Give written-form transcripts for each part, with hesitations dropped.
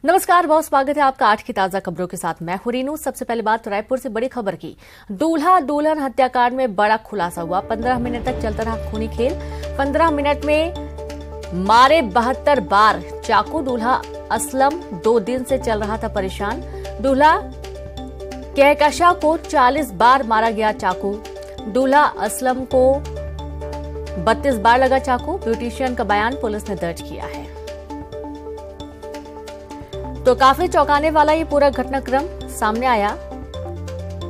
नमस्कार, बहुत स्वागत है आपका आज की ताजा खबरों के साथ। मैं हूं रीनू। सबसे पहले बात रायपुर से बड़ी खबर की। दूल्हा दुल्हन हत्याकांड में बड़ा खुलासा हुआ। 15 मिनट तक चलता रहा खूनी खेल। 15 मिनट में मारे 72 बार चाकू। दूल्हा असलम 2 दिन से चल रहा था परेशान। दूल्हा कहकशा को 40 बार मारा गया चाकू। दूल्हा असलम को 32 बार लगा चाकू। ब्यूटिशियन का बयान पुलिस ने दर्ज किया है। तो काफी चौंकाने वाला ये पूरा घटनाक्रम सामने आया,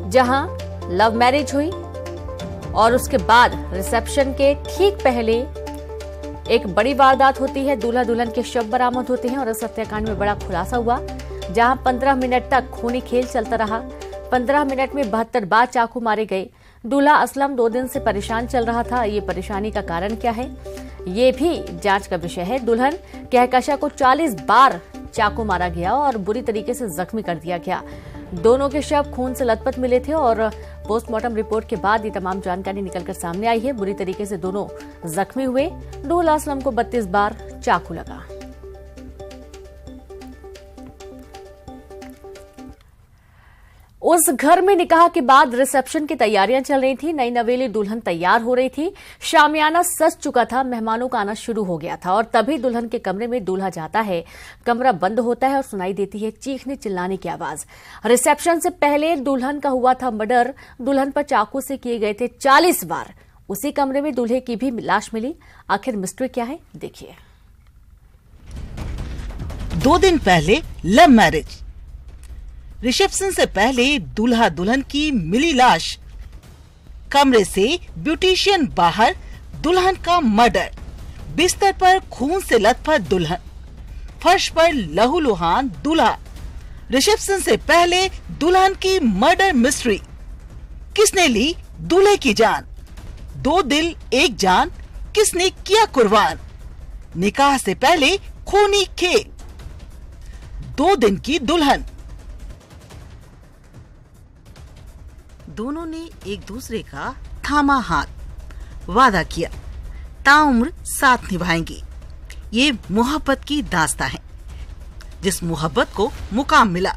जहां लव मैरिज हुई और उसके बाद रिसेप्शन के ठीक पहले एक बड़ी वारदात होती है। दूल्हा दुल्हन के शव बरामद होते हैं और इस हत्याकांड में बड़ा खुलासा हुआ, जहां 15 मिनट तक खूनी खेल चलता रहा। 15 मिनट में 72 बार चाकू मारे गए। दूल्हा असलम 2 दिन से परेशान चल रहा था। ये परेशानी का कारण क्या है, ये भी जांच का विषय है। दुल्हन कहकशा को 40 बार चाकू मारा गया और बुरी तरीके से जख्मी कर दिया गया। दोनों के शव खून से लथपथ मिले थे और पोस्टमार्टम रिपोर्ट के बाद ये तमाम जानकारी निकलकर सामने आई है। बुरी तरीके से दोनों जख्मी हुए। दूल्हा असलम को 32 बार चाकू लगा। उस घर में निकाह के बाद रिसेप्शन की तैयारियां चल रही थी। नई नवेली दुल्हन तैयार हो रही थी। शामियाना सज चुका था। मेहमानों का आना शुरू हो गया था और तभी दुल्हन के कमरे में दूल्हा जाता है। कमरा बंद होता है और सुनाई देती है चीखने चिल्लाने की आवाज। रिसेप्शन से पहले दुल्हन का हुआ था मर्डर। दुल्हन पर चाकू से किए गए थे 40 वार। उसी कमरे में दूल्हे की भी लाश मिली। आखिर मिस्ट्री क्या है, देखिए। 2 दिन पहले लव मैरिज। रिसेप्शन से पहले दूल्हा दुल्हन की मिली लाश। कमरे से ब्यूटिशियन बाहर। दुल्हन का मर्डर। बिस्तर पर खून से लथपथ दुल्हन। फर्श पर लहूलुहान दूल्हा। रिसेप्शन से पहले दुल्हन की मर्डर मिस्ट्री। किसने ली दूल्हे की जान? 2 दिल 1 जान, किसने किया कुर्बान? निकाह से पहले खूनी खेल। 2 दिन की दुल्हन। दोनों ने एक दूसरे का थामा हाथ। वादा किया ताउम्र साथ निभाएंगे। ये मोहब्बत की दास्तां है, जिस मोहब्बत को मुकाम मिला।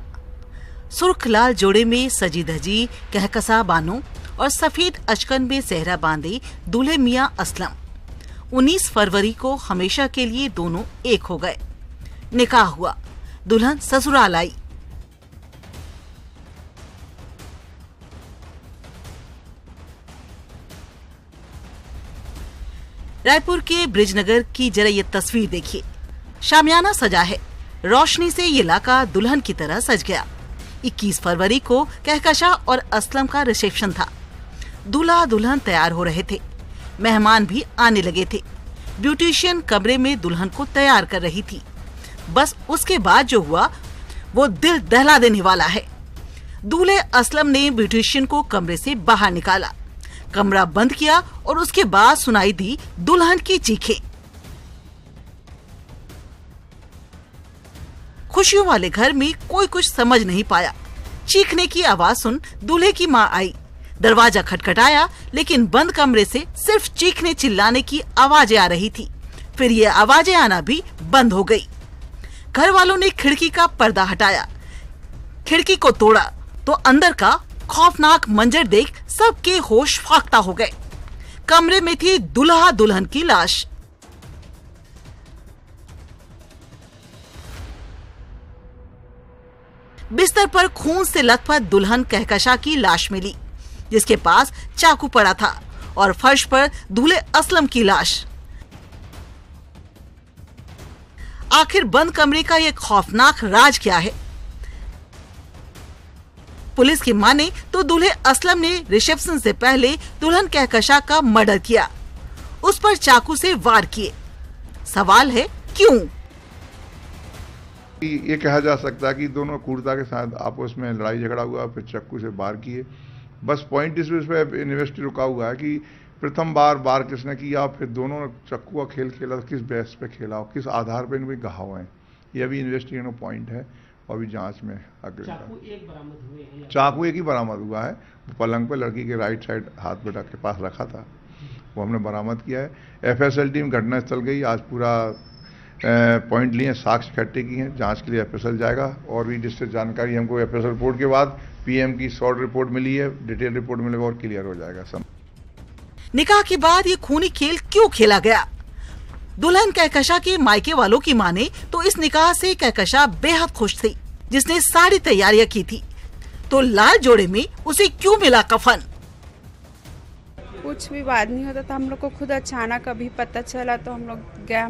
सुर्ख लाल जोड़े में सजी धजी कहकसा बानो और सफेद अचकन में सेहरा बांधे दूल्हे मियां असलम। 19 फरवरी को हमेशा के लिए दोनों एक हो गए। निकाह हुआ। दुल्हन ससुराल आई। रायपुर के ब्रिजनगर की जरा ये तस्वीर देखिए। शामियाना सजा है। रोशनी से ये इलाका दुल्हन की तरह सज गया। 21 फरवरी को कहकशा और असलम का रिसेप्शन था। दूल्हा दुल्हन तैयार हो रहे थे। मेहमान भी आने लगे थे। ब्यूटिशियन कमरे में दुल्हन को तैयार कर रही थी। बस उसके बाद जो हुआ वो दिल दहला देने वाला है। दूल्हे असलम ने ब्यूटिशियन को कमरे से बाहर निकाला, कमरा बंद किया और उसके बाद सुनाई दी दुल्हन की चीखें। खुशियों वाले घर में कोई कुछ समझ नहीं पाया। चीखने की आवाज सुन दूल्हे की मां आई। दरवाजा खटखटाया, लेकिन बंद कमरे से सिर्फ चीखने चिल्लाने की आवाजें आ रही थी। फिर ये आवाजें आना भी बंद हो गई। घर वालों ने खिड़की का पर्दा हटाया, खिड़की को तोड़ा तो अंदर का खौफनाक मंजर देख सबके होश फाख्ता हो गए। कमरे में थी दूल्हा दुल्हन की लाश। बिस्तर पर खून से लथपथ दुल्हन कहकशा की लाश मिली, जिसके पास चाकू पड़ा था, और फर्श पर दूल्हे असलम की लाश। आखिर बंद कमरे का यह खौफनाक राज क्या है? पुलिस की माने तो दूल्हे असलम ने रिसेप्शन से पहले दुल्हन कहकशा का मर्डर किया। उस पर चाकू से वार किए। सवाल है क्यों? ये कहा जा सकता है कि दोनों क्रूरता के साथ आपस में लड़ाई झगड़ा हुआ, फिर चाकू से वार किए। बस पॉइंट इस पे इन्वेस्टी रुका हुआ है कि प्रथम बार किसने किया, फिर दोनों चाकू का खेल खेला, किस बेस पे खेला, किस आधार पे इनके घाव हैं, ये अभी इन्वेस्टिगेशन पॉइंट है और अभी जांच में आगे। चाकू एक ही बरामद हुआ है। पलंग पे लड़की के राइट साइड हाथ बेटा के पास रखा था, वो हमने बरामद किया है। FSL टीम घटनास्थल गई। आज पूरा पॉइंट लिए, साक्ष्य इकट्ठे किए हैं, जांच के लिए एफएसएल जाएगा। और भी जिससे जानकारी हमको एफएसएल रिपोर्ट के बाद पीएम की शॉर्ट रिपोर्ट मिली है, डिटेल रिपोर्ट मिलेगा और क्लियर हो जाएगा सब। निकाह के बाद ये खूनी खेल क्यों खेला गया? दुल्हन कहकशा के मायके वालों की माने तो इस निकाह से कहकशा बेहद खुश थी, जिसने सारी तैयारियां की थी। तो लाल जोड़े में उसे क्यों मिला कफन? कुछ भी बात नहीं होता था, हम लोग को खुद अचानक अभी पता चला तो हम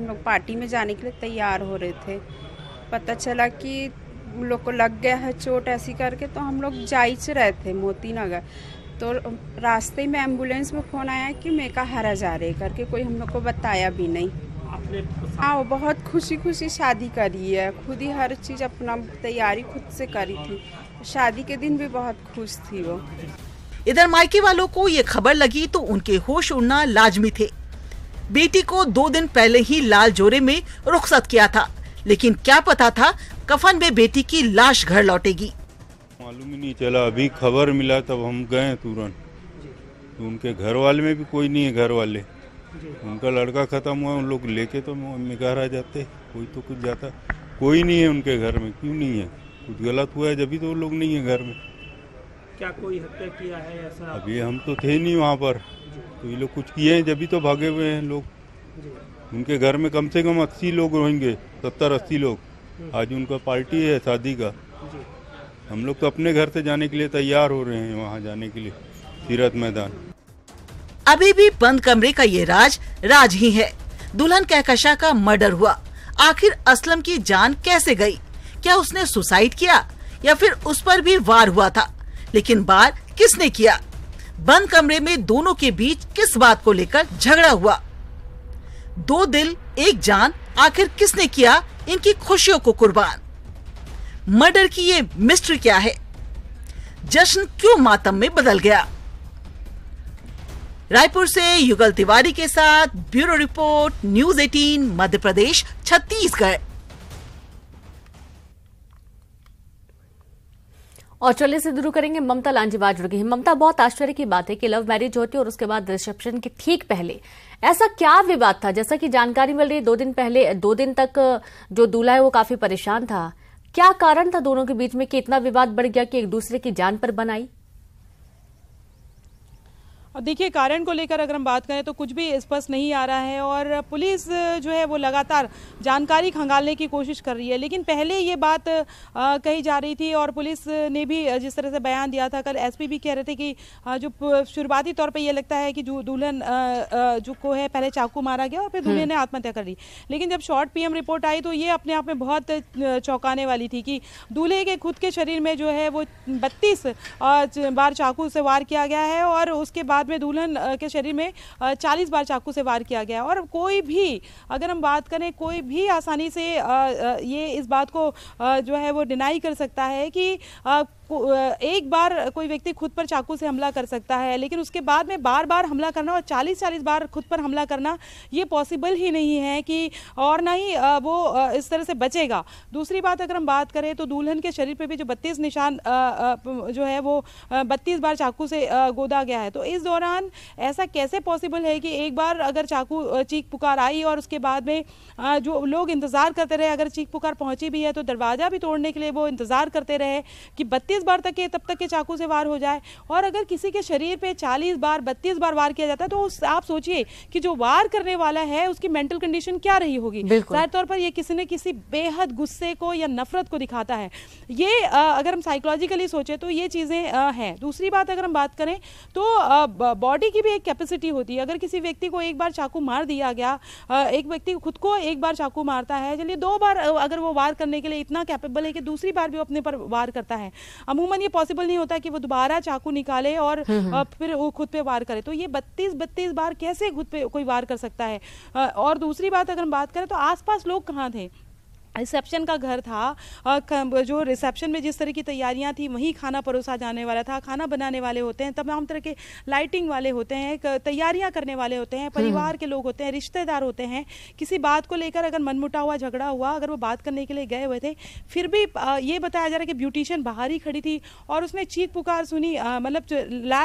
लोग पार्टी में जाने के लिए तैयार हो रहे थे। पता चला कि हम लोग को लग गया है चोट ऐसी करके, तो हम लोग जाइच रहे थे मोती नगर। तो रास्ते में एम्बुलेंस में फ़ोन आया कि मेका हरा जा रहे करके, कोई हम लोग को बताया भी नहीं। हाँ, वो बहुत खुशी खुशी शादी करी है, खुद ही हर चीज़ अपना तैयारी खुद से करी थी। शादी के दिन भी बहुत खुश थी वो। इधर मायके वालों को ये खबर लगी तो उनके होश उड़ना लाजमी थे। बेटी को 2 दिन पहले ही लाल जोड़े में रुखसत किया था, लेकिन क्या पता था कफन में बेटी की लाश घर लौटेगी। मालूम ही नहीं चला, अभी खबर मिला तब हम गए तुरंत। तो उनके घर वाले में भी कोई नहीं है, घर वाले उनका लड़का खत्म हुआ, उन लोग लेके तो निकाह आ जाते, कोई तो कुछ जाता, कोई नहीं है उनके घर में। क्यों नहीं है? कुछ गलत हुआ है जब भी तो लोग नहीं है घर में। क्या कोई हत्या किया है ऐसा? अभी हम तो थे नहीं वहाँ पर, तो ये लोग कुछ किए हैं जब भी तो भागे हुए हैं लोग। उनके घर में कम से कम 80 लोग रहेंगे, 70-80 लोग। आज उनका पार्टी है शादी का। हम लोग तो अपने घर से जाने के लिए तैयार हो रहे हैं, वहाँ जाने के लिए तीरथ मैदान। अभी भी बंद कमरे का ये राज ही है। दुल्हन कहकशा का मर्डर हुआ, आखिर असलम की जान कैसे गई? क्या उसने सुसाइड किया या फिर उस पर भी वार हुआ था? लेकिन वार किसने किया? बंद कमरे में दोनों के बीच किस बात को लेकर झगड़ा हुआ? 2 दिल 1 जान, आखिर किसने किया इनकी खुशियों को कुर्बान? मर्डर की ये मिस्ट्री क्या है? जश्न क्यों मातम में बदल गया? रायपुर से युगल तिवारी के साथ bureau report, news 18 Madhya Pradesh Chhattisgarh. और चलिए से शुरू करेंगे, ममता लांजीवाल जुड़ गई हैं। ममता, बहुत आश्चर्य की बात है कि लव मैरिज होती है और उसके बाद रिसेप्शन के ठीक पहले ऐसा क्या विवाद था? जैसा कि जानकारी मिल रही है 2 दिन पहले, 2 दिन तक जो दूल्हा है वो काफी परेशान था। क्या कारण था दोनों के बीच में कि इतना विवाद बढ़ गया कि एक दूसरे की जान पर बन आई? और देखिए, कारण को लेकर अगर हम बात करें तो कुछ भी स्पष्ट नहीं आ रहा है और पुलिस जो है वो लगातार जानकारी खंगालने की कोशिश कर रही है। लेकिन पहले ये बात कही जा रही थी और पुलिस ने भी जिस तरह से बयान दिया था, कल एसपी भी कह रहे थे कि जो शुरुआती तौर पे ये लगता है कि जो दुल्हन जो को है पहले चाकू मारा गया और फिर दुल्हन ने आत्महत्या कर ली। लेकिन जब शॉर्ट पीएम रिपोर्ट आई तो ये अपने आप में बहुत चौंकाने वाली थी कि दूल्हे के खुद के शरीर में जो है वो 32 बार चाकू से वार किया गया है और उसके बाद में दुल्हन के शरीर में 40 बार चाकू से वार किया गया। और कोई भी, अगर हम बात करें, कोई भी आसानी से ये इस बात को जो है वो डिनाई कर सकता है कि एक बार कोई व्यक्ति खुद पर चाकू से हमला कर सकता है, लेकिन उसके बाद में बार बार हमला करना और 40-40 बार खुद पर हमला करना ये पॉसिबल ही नहीं है कि, और ना ही वो इस तरह से बचेगा। दूसरी बात अगर हम बात करें तो दुल्हन के शरीर पे भी जो 32 निशान जो है वो 32 बार चाकू से गोदा गया है। तो इस दौरान ऐसा कैसे पॉसिबल है कि एक बार अगर चाकू चीख पुकार आई और उसके बाद में जो लोग इंतजार करते रहे, अगर चीख पुकार पहुंची भी है तो दरवाजा भी तोड़ने के लिए वो इंतजार करते रहे कि 32 बार तक के तब तक के चाकू से वार हो जाए। और अगर किसी के शरीर पे 40 बार 32 बार वार किया जाता है तो आप सोचिए कि जो वार करने वाला है उसकी मेंटल कंडीशन क्या रही होगी। जाहिर तौर पर ये किसी न किसी बेहद गुस्से को या नफरत को दिखाता है। ये अगर हम साइकोलॉजिकली सोचे तो ये चीजें हैं। दूसरी बात अगर हम बात करें तो बॉडी की भी एक कैपेसिटी होती है। अगर किसी व्यक्ति को एक बार चाकू मार दिया गया, एक व्यक्ति खुद को एक बार चाकू मारता है, चलिए 2 बार अगर वो वार करने के लिए इतना कैपेबल है कि दूसरी बार भी वो अपने पर वार करता है। अमूमन ये पॉसिबल नहीं होता कि वो दोबारा चाकू निकाले और फिर वो खुद पे वार करे। तो ये 32 बार कैसे खुद पे कोई वार कर सकता है? और दूसरी बात अगर हम बात करें तो आसपास लोग कहाँ थे? रिसेप्शन का घर था, जो रिसेप्शन में जिस तरह की तैयारियां थी वहीं खाना परोसा जाने वाला था। खाना बनाने वाले होते हैं, तमाम तरह के लाइटिंग वाले होते हैं, तैयारियां करने वाले होते हैं, परिवार के लोग होते हैं, रिश्तेदार होते हैं। किसी बात को लेकर अगर मनमुटा हुआ, झगड़ा हुआ, अगर वो बात करने के लिए गए हुए थे, फिर भी ये बताया जा रहा है कि ब्यूटिशियन बाहर ही खड़ी थी और उसने चीख पुकार सुनी, मतलब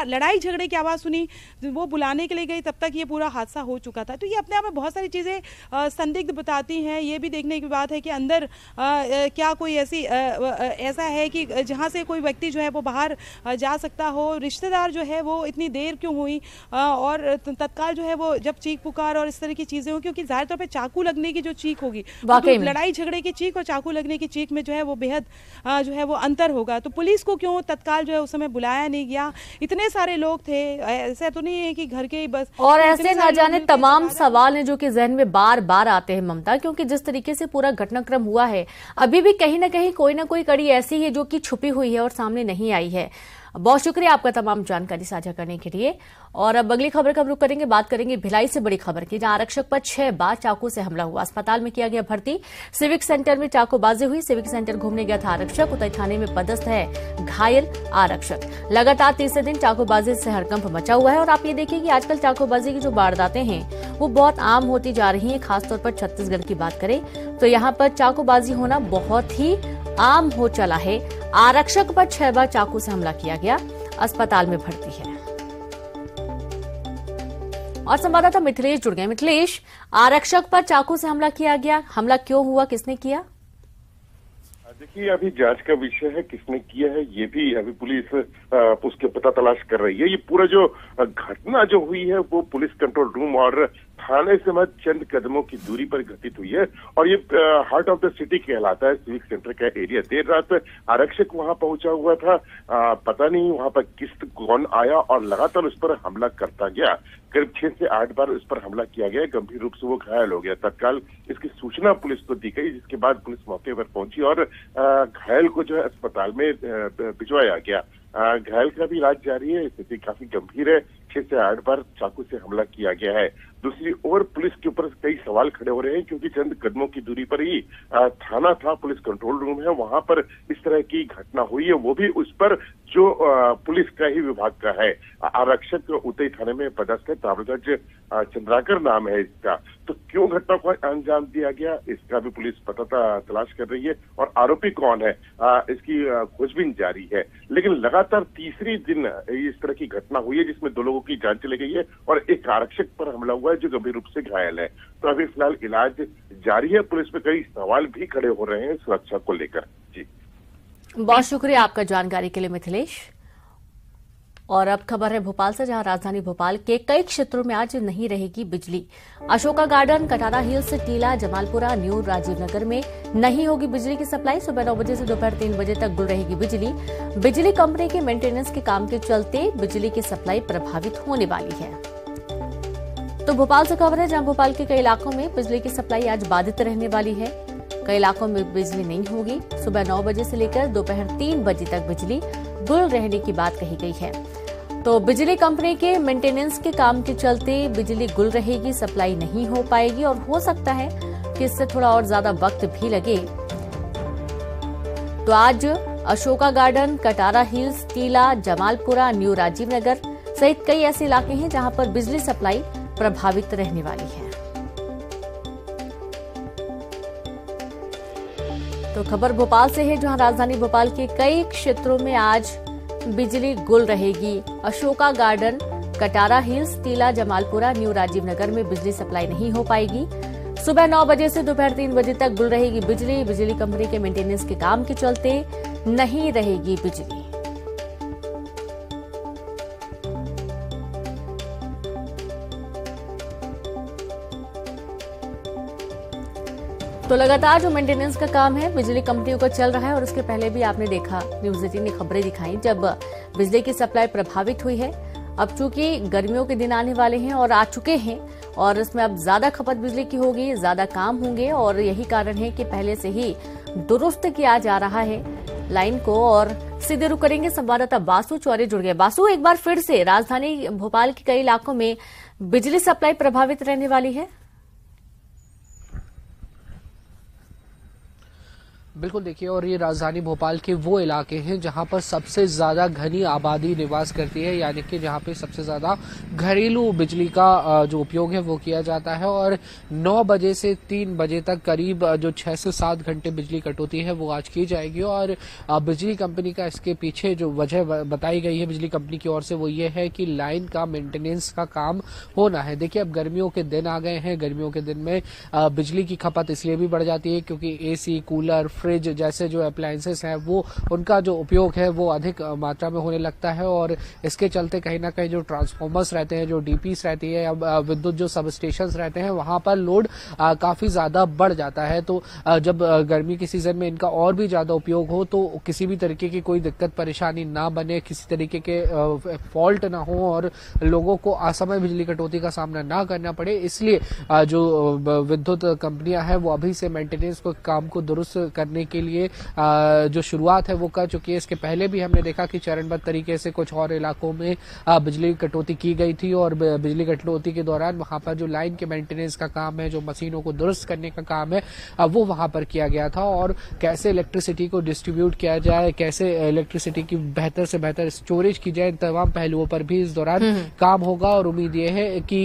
लड़ाई झगड़े की आवाज़ सुनी, वो बुलाने के लिए गई, तब तक ये पूरा हादसा हो चुका था। तो ये अपने आप में बहुत सारी चीज़ें संदिग्ध बताती हैं। ये भी देखने की बात है कि अंदर क्या कोई ऐसा है कि जहां से कोई व्यक्ति जो है वो बाहर जा सकता हो। रिश्तेदार जो है वो इतनी देर क्यों हुई और तत्काल जो है वो जब चीख पुकार और इस तरह की चीजें हो, क्योंकि जाहिर तौर पे चाकू लगने की जो चीख होगी, तो लड़ाई झगड़े की चीख और चाकू लगने की चीख में जो है वो बेहद जो है वो अंतर होगा। तो पुलिस को क्यों तत्काल जो है उस समय बुलाया नहीं गया? इतने सारे लोग थे, ऐसा तो नहीं है कि घर के ही बस, और ऐसे न जाने तमाम सवाल हैं जो कि जहन में बार बार आते हैं ममता, क्योंकि जिस तरीके से पूरा घटनाक्रम हुआ है अभी भी कहीं ना कहीं कोई ना कोई कड़ी ऐसी है जो कि छुपी हुई है और सामने नहीं आई है। बहुत शुक्रिया आपका तमाम जानकारी साझा करने के लिए। और अब अगली खबर का रुख करेंगे, बात करेंगे भिलाई से बड़ी खबर की, जहां आरक्षक पर 6 बार चाकू से हमला हुआ, अस्पताल में किया गया भर्ती। सिविक सेंटर में चाकूबाजी हुई, सिविक सेंटर घूमने गया था आरक्षक, उतई थाने में पदस्थ है घायल आरक्षक। लगातार तीसरे दिन चाकूबाजी से हड़कंप मचा हुआ है और आप ये देखिए कि आजकल चाकूबाजी की जो वारदातें हैं वो बहुत आम होती जा रही है। खासतौर पर छत्तीसगढ़ की बात करें तो यहाँ पर चाकूबाजी होना बहुत ही आम हो चला है। आरक्षक पर 6 बार चाकू से हमला किया गया, अस्पताल में भर्ती है। और संवाददाता मिथिलेश जुड़ गए। मिथिलेश, आरक्षक पर चाकू से हमला किया गया, हमला क्यों हुआ, किसने किया? देखिए, अभी जांच का विषय है, किसने किया है ये भी अभी पुलिस उसके पता तलाश कर रही है। ये पूरा जो घटना जो हुई है वो पुलिस कंट्रोल रूम और थाने से महज चंद कदमों की दूरी पर घटित हुई है और ये हार्ट ऑफ द सिटी कहलाता है, सिविक सेंटर का एरिया। देर रात आरक्षक वहां पहुंचा हुआ था, पता नहीं वहां पर कौन आया और लगातार उस पर हमला करता गया। करीब 6 से 8 बार उस पर हमला किया गया, गंभीर रूप से वो घायल हो गया। तत्काल इसकी सूचना पुलिस को दी गई, जिसके बाद पुलिस मौके पर पहुंची और घायल को जो है अस्पताल में भिजवाया गया। घायल का भी इलाज जारी है, स्थिति काफी गंभीर है। 6 से 8 बार चाकू से हमला किया गया है। दूसरी ओर पुलिस के ऊपर कई सवाल खड़े हो रहे हैं, क्योंकि चंद कदमों की दूरी पर ही थाना था, पुलिस कंट्रोल रूम है, वहां पर इस तरह की घटना हुई है, वो भी उस पर जो पुलिस का ही विभाग का है। आरक्षक उतई थाने में पदस्थ है, तावड़गंज चंद्राकर नाम है इसका। तो क्यों घटना को अंजाम दिया गया, इसका भी पुलिस पता तलाश कर रही है और आरोपी कौन है इसकी खोजबीन जारी है। लेकिन लगातार तीसरी दिन इस तरह की घटना हुई है जिसमें 2 लोगों की जान चली गई है और एक आरक्षक पर हमला हुआ है जो गंभीर रूप से घायल है। तो अभी फिलहाल इलाज जारी है। पुलिस में कई सवाल भी खड़े हो रहे हैं सुरक्षा को लेकर। जी, बहुत शुक्रिया आपका जानकारी के लिए मिथिलेश। और अब खबर है भोपाल से, जहां राजधानी भोपाल के कई क्षेत्रों में आज नहीं रहेगी बिजली। अशोका गार्डन, कटारा हिल्स, टीला, जमालपुरा, न्यू राजीव नगर में नहीं होगी बिजली की सप्लाई। सुबह 9 बजे से दोपहर 3 बजे तक गुल रहेगी बिजली। बिजली कंपनी के मेंटेनेंस के काम के चलते बिजली की सप्लाई प्रभावित होने वाली है। तो भोपाल से खबर है, जहां भोपाल के कई इलाकों में बिजली की सप्लाई आज बाधित रहने वाली है। कई इलाकों में बिजली नहीं होगी। सुबह 9 बजे से लेकर दोपहर 3 बजे तक बिजली गुल रहने की बात कही गई है। तो बिजली कंपनी के मेंटेनेंस के काम के चलते बिजली गुल रहेगी, सप्लाई नहीं हो पाएगी और हो सकता है कि इससे थोड़ा और ज्यादा वक्त भी लगे। तो आज अशोका गार्डन, कटारा हिल्स, टीला, जमालपुरा, न्यू राजीव नगर सहित कई ऐसे इलाके हैं जहां पर बिजली सप्लाई प्रभावित रहने वाली है। तो खबर भोपाल से है, जहां राजधानी भोपाल के कई क्षेत्रों में आज बिजली गुल रहेगी। अशोका गार्डन, कटारा हिल्स, टीला, जमालपुरा, न्यू राजीव नगर में बिजली सप्लाई नहीं हो पाएगी। सुबह 9 बजे से दोपहर 3 बजे तक गुल रहेगी बिजली। बिजली कंपनी के मेंटेनेंस के काम के चलते नहीं रहेगी बिजली। तो लगातार जो मेंटेनेंस का काम है बिजली कंपनियों का चल रहा है और उसके पहले भी आपने देखा, न्यूज़ 18 ने खबरें दिखाई जब बिजली की सप्लाई प्रभावित हुई है। अब चूंकि गर्मियों के दिन आने वाले हैं और आ चुके हैं और इसमें अब ज्यादा खपत बिजली की होगी, ज्यादा काम होंगे और यही कारण है कि पहले से ही दुरुस्त किया जा रहा है लाइन को। और सीधे रुक करेंगे, संवाददाता बासु चौरे जुड़ गए। बासु, एक बार फिर से राजधानी भोपाल के कई इलाकों में बिजली सप्लाई प्रभावित रहने वाली है। बिल्कुल देखिए, और ये राजधानी भोपाल के वो इलाके हैं जहां पर सबसे ज्यादा घनी आबादी निवास करती है, यानी कि जहां पे सबसे ज्यादा घरेलू बिजली का जो उपयोग है वो किया जाता है। और 9 बजे से 3 बजे तक करीब जो 6 से 7 घंटे बिजली कटौती है वो आज की जाएगी। और बिजली कंपनी का इसके पीछे जो वजह बताई गई है बिजली कंपनी की ओर से वो ये है कि लाइन का मेंटेनेंस का काम होना है। देखिए, अब गर्मियों के दिन आ गए हैं, गर्मियों के दिन में बिजली की खपत इसलिए भी बढ़ जाती है क्योंकि एसी, कूलर, फ्रिज जैसे जो अप्लायंसेस हैं वो उनका जो उपयोग है वो अधिक मात्रा में होने लगता है। और इसके चलते कहीं ना कहीं जो ट्रांसफॉर्मर्स रहते हैं, जो डीपीस रहती है या विद्युत जो सब स्टेशन रहते हैं, वहां पर लोड काफी ज्यादा बढ़ जाता है। तो जब गर्मी के सीजन में इनका और भी ज्यादा उपयोग हो तो किसी भी तरीके की कोई दिक्कत परेशानी ना बने, किसी तरीके के फॉल्ट ना हो और लोगों को असमय बिजली कटौती का सामना ना करना पड़े, इसलिए जो विद्युत कंपनियां हैं वो अभी से मेंटेनेंस को काम को दुरुस्त करने के लिए जो शुरुआत है वो कर चुकी है। इसके पहले भी हमने देखा कि चरणबद्ध तरीके से कुछ और इलाकों में बिजली कटौती की गई थी और बिजली कटौती के दौरान वहां पर जो लाइन के मेंटेनेंस का काम है, जो मशीनों को दुरुस्त करने का काम है, वो वहां पर किया गया था। और कैसे इलेक्ट्रिसिटी को डिस्ट्रीब्यूट किया जाए, कैसे इलेक्ट्रिसिटी की बेहतर से बेहतर स्टोरेज की जाए, इन तमाम पहलुओं पर भी इस दौरान काम होगा। और उम्मीद ये है कि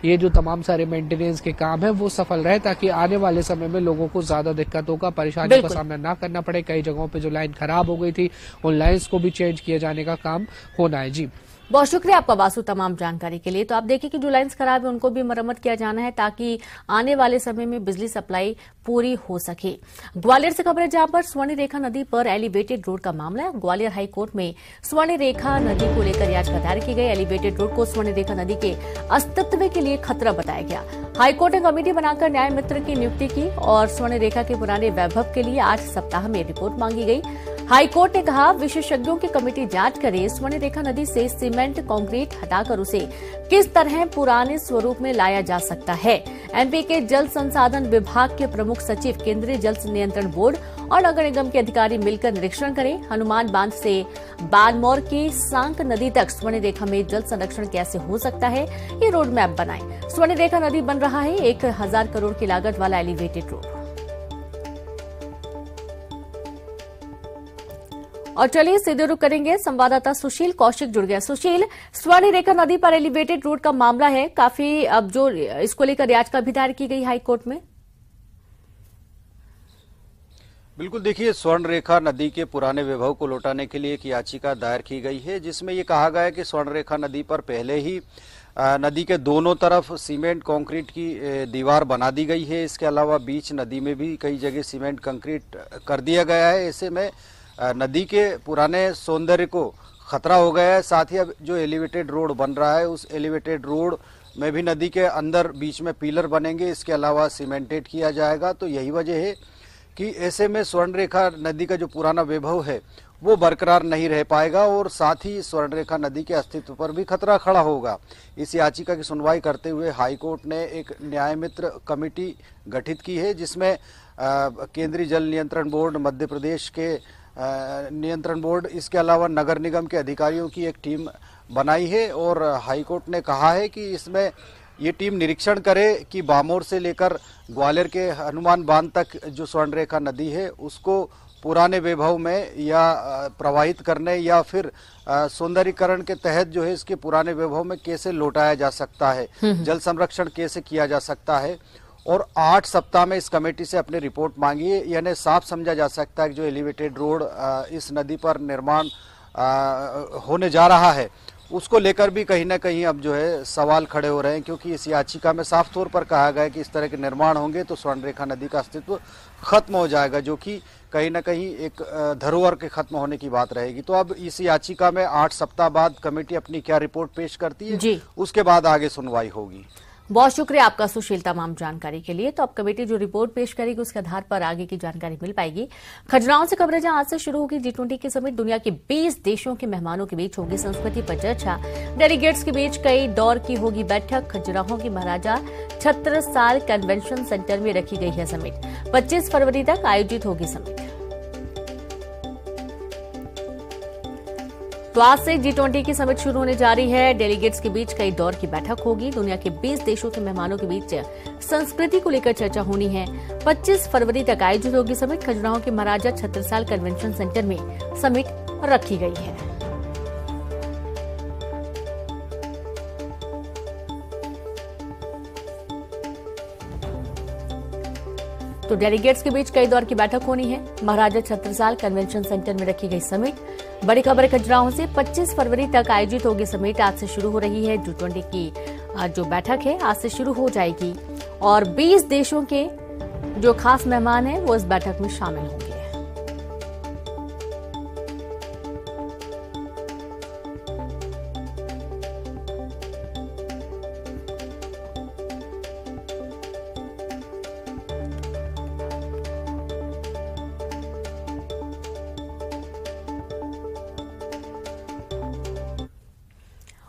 ये जो तमाम सारे मेंटेनेंस के काम है वो सफल रहे ताकि आने वाले समय में लोगों को ज्यादा दिक्कतों का, परेशानियों का सामना ना करना पड़े। कई जगहों पे जो लाइन खराब हो गई थी उन लाइन्स को भी चेंज किए जाने का काम होना है। जी, बहुत शुक्रिया आपका वासु तमाम जानकारी के लिए। तो आप देखिए कि जो लाइन्स खराब है उनको भी मरम्मत किया जाना है ताकि आने वाले समय में बिजली सप्लाई पूरी हो सके। ग्वालियर से खबर है जहां पर स्वर्ण रेखा नदी पर एलिवेटेड रोड का मामला है। ग्वालियर हाईकोर्ट में स्वर्ण रेखा नदी को लेकर याचिका दायर की गई। एलिवेटेड रोड को स्वर्ण रेखा नदी के अस्तित्व के लिए खतरा बताया गया। हाईकोर्ट ने कमेटी बनाकर न्याय मित्र की नियुक्ति की और स्वर्ण रेखा के पुराने वैभव के लिए 8 सप्ताह में रिपोर्ट मांगी गई। हाईकोर्ट ने कहा विशेषज्ञों की कमेटी जांच करे, स्वर्ण रेखा नदी से सीमेंट कंक्रीट हटाकर उसे किस तरह पुराने स्वरूप में लाया जा सकता है। एमपी के जल संसाधन विभाग के प्रमुख सचिव, केंद्रीय जल नियंत्रण बोर्ड और नगर निगम के अधिकारी मिलकर निरीक्षण करें। हनुमान बांध से बानमौर की सांक नदी तक स्वर्ण रेखा में जल संरक्षण कैसे हो सकता है, ये रोड मैप बनाएं। स्वर्ण रेखा नदी बन रहा है 1000 करोड़ की लागत वाला एलिवेटेड रोड। और चलिए सीधे रुक करेंगे, संवाददाता सुशील कौशिक जुड़ गया। सुशील, स्वर्ण रेखा नदी पर एलिवेटेड रोड का मामला है, काफी अब जो इसको लेकर याचिका भी दायर की गई हाईकोर्ट में। बिल्कुल देखिए, स्वर्ण रेखा नदी के पुराने वैभव को लौटाने के लिए एक याचिका दायर की गई है जिसमें ये कहा गया है कि स्वर्ण रेखा नदी पर पहले ही नदी के दोनों तरफ सीमेंट कंक्रीट की दीवार बना दी गई है। इसके अलावा बीच नदी में भी कई जगह सीमेंट कंक्रीट कर दिया गया है। ऐसे में नदी के पुराने सौंदर्य को खतरा हो गया है। साथ ही अब जो एलिवेटेड रोड बन रहा है उस एलिवेटेड रोड में भी नदी के अंदर बीच में पिलर बनेंगे, इसके अलावा सीमेंटेड किया जाएगा। तो यही वजह है कि ऐसे में स्वर्ण रेखा नदी का जो पुराना वैभव है वो बरकरार नहीं रह पाएगा और साथ ही स्वर्ण रेखा नदी के अस्तित्व पर भी खतरा खड़ा होगा। इस याचिका की सुनवाई करते हुए हाईकोर्ट ने एक न्याय मित्र कमेटी गठित की है जिसमें केंद्रीय जल नियंत्रण बोर्ड, मध्य प्रदेश के नियंत्रण बोर्ड, इसके अलावा नगर निगम के अधिकारियों की एक टीम बनाई है। और हाईकोर्ट ने कहा है कि इसमें ये टीम निरीक्षण करे कि बामोर से लेकर ग्वालियर के हनुमान बांध तक जो स्वर्ण रेखा नदी है उसको पुराने वैभव में या प्रवाहित करने या फिर सौंदर्यीकरण के तहत जो है इसके पुराने वैभव में कैसे लौटाया जा सकता है, जल संरक्षण कैसे किया जा सकता है। और 8 सप्ताह में इस कमेटी से अपनी रिपोर्ट मांगी है। यानी साफ समझा जा सकता है कि जो एलिवेटेड रोड इस नदी पर निर्माण होने जा रहा है उसको लेकर भी कहीं ना कहीं अब जो है सवाल खड़े हो रहे हैं, क्योंकि इस याचिका में साफ तौर पर कहा गया है कि इस तरह के निर्माण होंगे तो स्वर्ण रेखा नदी का अस्तित्व खत्म हो जाएगा, जो कि कहीं ना कहीं एक धरोहर के खत्म होने की बात रहेगी। तो अब इस याचिका में 8 सप्ताह बाद कमेटी अपनी क्या रिपोर्ट पेश करती है उसके बाद आगे सुनवाई होगी। बहुत शुक्रिया आपका सुशील तमाम जानकारी के लिए। तो अब कमेटी जो रिपोर्ट पेश करेगी उसके आधार पर आगे की जानकारी मिल पाएगी। खजुराहो से खबर है जहां आज से शुरू होगी G20 की समिट। दुनिया के 20 देशों के मेहमानों के बीच होगी संस्कृति पर चर्चा। डेलीगेट्स के बीच कई दौर की होगी बैठक। खजुराहो की महाराजा छत्रसाल कन्वेंशन सेंटर में रखी गई है समिट। 25 फरवरी तक आयोजित होगी समिट। तो आज से G20 की समिट शुरू होने जा रही है। डेलीगेट्स के बीच कई दौर की बैठक होगी। दुनिया के 20 देशों के मेहमानों के बीच संस्कृति को लेकर चर्चा होनी है। 25 फरवरी तक आयोजित होगी समिट। खजुराहो के महाराजा छत्रसाल कन्वेंशन सेंटर में समिट रखी गई है। तो डेलीगेट्स के बीच कई दौर की बैठक होनी है। महाराजा छत्रसाल कन्वेंशन सेंटर में रखी गई समिट। बड़ी खबर खजुराहो से 25 फरवरी तक आयोजित होगी समिट। आज से शुरू हो रही है। G20 की जो बैठक है आज से शुरू हो जाएगी और 20 देशों के जो खास मेहमान हैं वो इस बैठक में शामिल होंगे।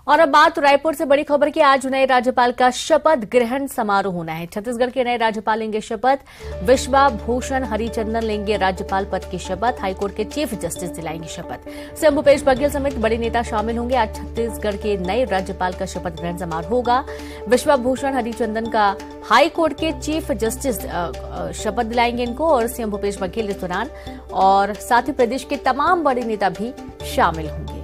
और अब बात रायपुर से बड़ी खबर की। आज नए राज्यपाल का शपथ ग्रहण समारोह होना है। छत्तीसगढ़ के नए राज्यपाल लेंगे शपथ। विश्वा भूषण हरिचंदन लेंगे राज्यपाल पद की शपथ। हाईकोर्ट के चीफ जस्टिस दिलाएंगे शपथ। सीएम भूपेश बघेल समेत बड़े नेता शामिल होंगे। आज छत्तीसगढ़ के नए राज्यपाल का शपथ ग्रहण समारोह होगा। विश्वा भूषण हरिचंदन का हाईकोर्ट के चीफ जस्टिस शपथ दिलाएंगे इनको और सीएम भूपेश बघेल इस दौरान और साथ ही प्रदेश के तमाम बड़े नेता भी शामिल होंगे।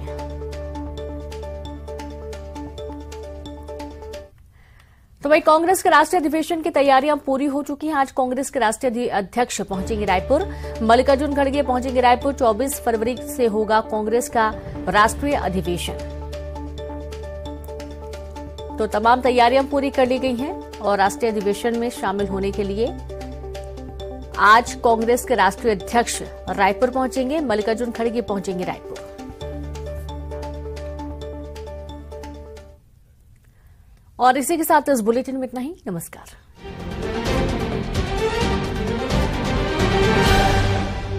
तो वही कांग्रेस के राष्ट्रीय अधिवेशन की तैयारियां पूरी हो चुकी हैं। आज कांग्रेस के राष्ट्रीय अध्यक्ष पहुंचेंगे रायपुर। मल्लिकार्जुन खड़गे पहुंचेंगे रायपुर। 24 फरवरी से होगा कांग्रेस का राष्ट्रीय अधिवेशन। तो तमाम तैयारियां पूरी कर ली गई हैं और राष्ट्रीय अधिवेशन में शामिल होने के लिए आज कांग्रेस के राष्ट्रीय अध्यक्ष रायपुर पहुंचेंगे। मल्लिकार्जुन खड़गे पहुंचेंगे रायपुर। और इसी के साथ इस बुलेटिन में इतना ही। नमस्कार।